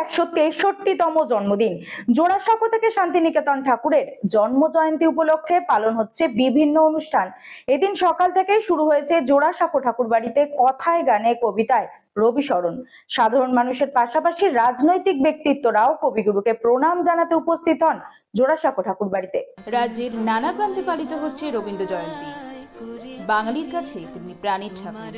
163তম জন্মদিন। জোড়াসাঁকো থেকে শান্তিনিকেতন ঠাকুরের জন্ম জয়ন্তী উপলক্ষে পালন হচ্ছে বিভিন্ন অনুষ্ঠান। এদিন সকাল থেকেই শুরু হয়েছে জোড়াসাঁকো ঠাকুর বাড়িতে কথায় গানে কবিতায় রবি শরণ। সাধারণ মানুষের পাশাপাশি রাজনৈতিক ব্যক্তিত্বরাও কবিগুরুকে প্রণাম জানাতে উপস্থিত হন জোড়াসাঁকো ঠাকুর বাড়িতে। রাজ্যের নানা প্রান্তে পালিত হচ্ছে রবীন্দ্র জয়ন্তী। বাঙালির কাছে তিনি প্রাণের ঠাকুর।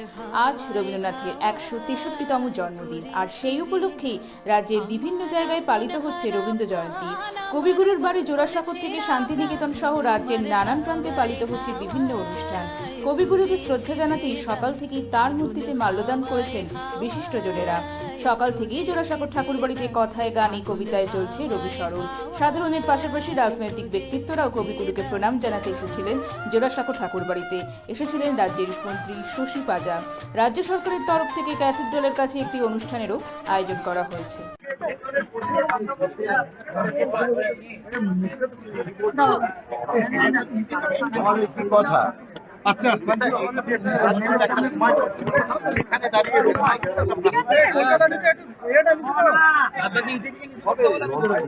আজ রবীন্দ্রনাথের 163তম জন্মদিন, আর সেই উপলক্ষেই রাজ্যের বিভিন্ন জায়গায় পালিত হচ্ছে রবীন্দ্র জয়ন্তী। কবিগুরুর বাড়ি জোড়াসাঁকো থেকে শান্তিনিকেতন সহ রাজ্যের নানান প্রান্তে পালিত হচ্ছে বিভিন্ন অনুষ্ঠান। কবিগুরুকে শ্রদ্ধা জানাতেই সকাল থেকেই তার মূর্তিতে মাল্যদান করেছেন বিশিষ্টজনেরা। সকাল থেকেই জোড়াসাঁকো ঠাকুর বাড়িতে কথায় গানে কবিতায় চলছে রবি শরণ। সাধারণের পাশাপাশি রাজনৈতিক ব্যক্তিত্বরাও কবিগুরুকে প্রণাম জানাতে এসেছিলেন জোড়াসাঁকো ঠাকুর বাড়িতে। এসেছিলেন রাজ্যের মন্ত্রী শশী পাজা। রাজ্য সরকারের তরফ থেকে ক্যাথিড্রালের কাছে একটি অনুষ্ঠানেরও আয়োজন করা হয়েছে। কথা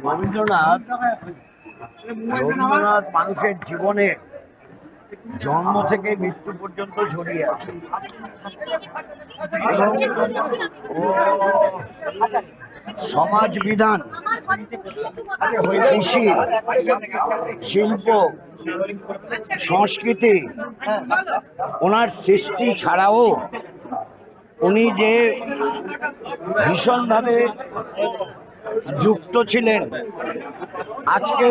রবীন্দ্রনাথ মানুষের জীবনে জন্ম থেকে মৃত্যু পর্যন্ত জড়িয়ে আছে এবং সমাজ বিধান, কৃষি, শিল্প, সংস্কৃতি, ওনার সৃষ্টি ছাড়াও উনি যে ভীষণভাবে যুক্ত ছিলেন। আজকে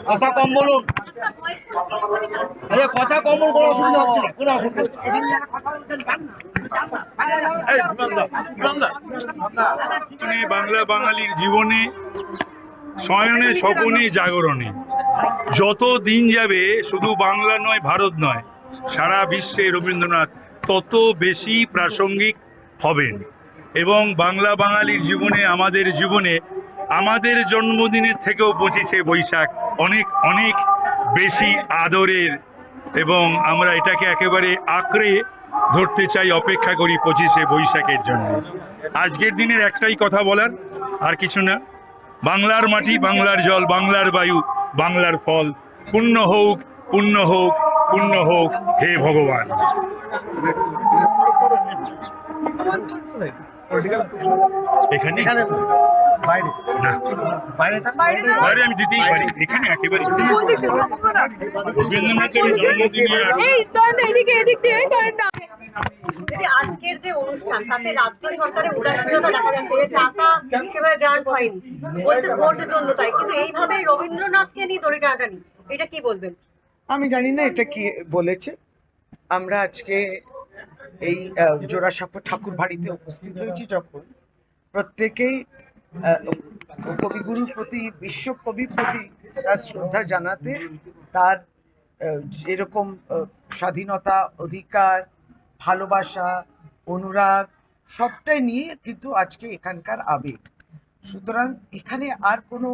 কথা কম বলুন, কথা কম বলুন, কোনো অসুবিধা হচ্ছে না, কোনো অসুবিধা বাংলা বাঙালির জীবনে শয়নে স্বপনে জাগরণে যত দিন যাবে শুধু বাংলা নয়, ভারত নয়, সারা বিশ্বে রবীন্দ্রনাথ তত বেশি প্রাসঙ্গিক হবেন। এবং বাংলা বাঙালির জীবনে, আমাদের জীবনে, আমাদের জন্মদিনের থেকেও 25শে বৈশাখ অনেক অনেক বেশি আদরের, এবং আমরা এটাকে একেবারে আঁকড়ে ধরতে চাই, অপেক্ষা করি 25শে বৈশাখের জন্য। আজকের দিনের একটাই কথা বলার, আর কিছু না। বাংলার মাটি, বাংলার জল, বাংলার বায়ু, বাংলার ফল, পূর্ণ হোক, পূর্ণ হোক, পূর্ণ হোক হে ভগবান। এখানে বাইরে আমি দিতেই পারি, এখানে একেবারে রবীন্দ্রনাথের আজকের যে অনুষ্ঠান তাতে রাজ্য সরকারের উদাসীনতা দেখা যাচ্ছে, যে টাকা হিসেবে গ্রান্ট হয়নি, বলছে ভোটের জন্য তাই, কিন্তু এইভাবে রবীন্দ্রনাথকে নিয়ে দড়ি টানাটানি, এটা কি বলবেন? আমি জানি না এটা কি বলেছে। আমরা আজকে এই জোড়াসাঁকো ঠাকুর বাড়িতে উপস্থিত হয়েছি যখন, প্রত্যেকেই কবিগুরুর প্রতি, বিশ্বকবির প্রতি তার শ্রদ্ধা জানাতে, তার যেরকম স্বাধীনতা, অধিকার, ভালোবাসা, অনুরাগ সবটাই নিয়ে কিন্তু আজকে এখানকার আবেগ। সুতরাং এখানে আর কোনো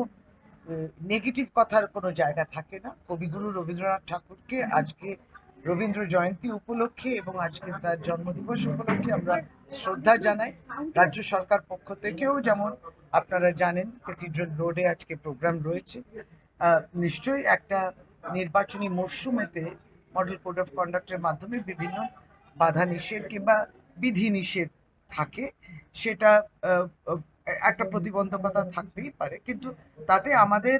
নেগেটিভ কথার কোনো জায়গা থাকে না। কবিগুরু রবীন্দ্রনাথ ঠাকুরকে আজকে রবীন্দ্র জয়ন্তী উপলক্ষে এবং আজকে তার জন্মদিবস উপলক্ষে আমরা শ্রদ্ধা জানাই। রাজ্য সরকার পক্ষ থেকেও যেমন আপনারা জানেন, ক্যাথিড্রাল রোডে আজকে প্রোগ্রাম রয়েছে। নিশ্চয়ই একটা নির্বাচনী মরশুমেতে মডেল কোড অফ কন্ডাক্টের মাধ্যমে বিভিন্ন বাধা নিষেধ কিংবা বিধি নিষেধ থাকে, সেটা একটা প্রতিবন্ধকতা থাকতেই পারে, কিন্তু তাতে আমাদের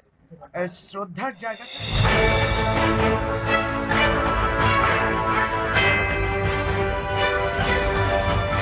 শ্রদ্ধার জায়গাটা